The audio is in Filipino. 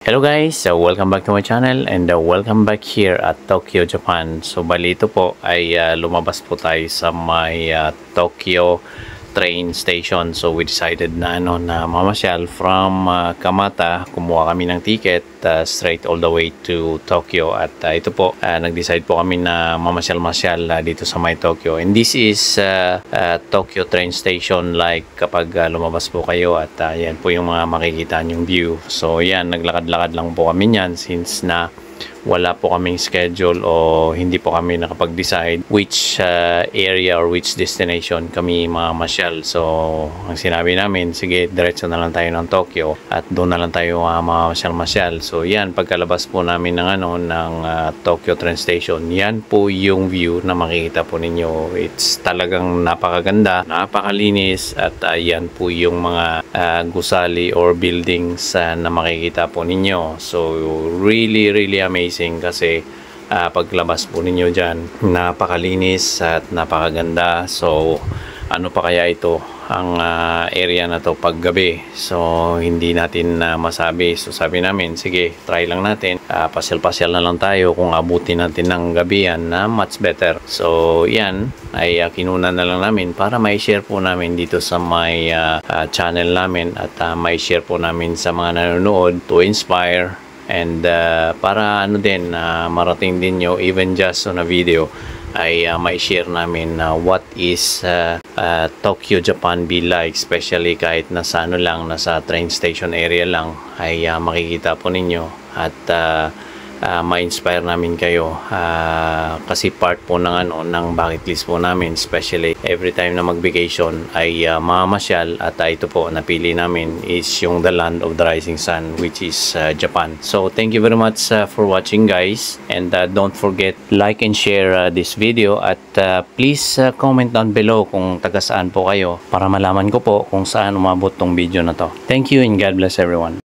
Hello guys, so welcome back to my channel and welcome back here at Tokyo, Japan. So bali ito po ay lumabas po tayo sa may Tokyo train station. So we decided na mamasyal from Kamata. Kumuha kami ng ticket straight all the way to Tokyo at ito po nag-decide po kami na mamasyal-masyal dito sa may Tokyo. And this is Tokyo train station, like kapag lumabas po kayo at yan po yung mga makikita nyong view. So yan, naglakad-lakad lang po kami niyan since na wala po kaming schedule o hindi po kami nakapag-decide which area or which destination kami mamasyal. So ang sinabi namin, sige, diretso na lang tayo ng Tokyo at doon na lang tayo mamasyal-masyal. So yan, pagkalabas po namin ng Tokyo train station, yan po yung view na makikita po ninyo. It's talagang napakaganda, napakalinis at yan po yung mga gusali or buildings na makikita po ninyo. So really amazing kasi paglabas po ninyo dyan, napakalinis at napakaganda. So ano pa kaya ito ang area na to paggabi? So hindi natin masabi. So sabi namin, sige, try lang natin, pasyal-pasyal na lang tayo. Kung abutin natin ng gabi yan, much better. So yan ay kinunan na lang namin para may share po namin dito sa may channel namin at may share po namin sa mga nanonood to inspire. And para din marating din nyo, even just on a video, ay may share namin what is Tokyo, Japan be like, especially kahit nasa nasa train station area lang, ay makikita po ninyo at ma-inspire namin kayo kasi part po ng bucket list po namin, especially every time na mag-vacation ay mamasyal at ito po napili namin is yung the land of the rising sun, which is Japan. So thank you very much for watching guys, and don't forget like and share this video at please comment down below kung taga saan po kayo para malaman ko po kung saan umabot tong video na to. Thank you and God bless everyone.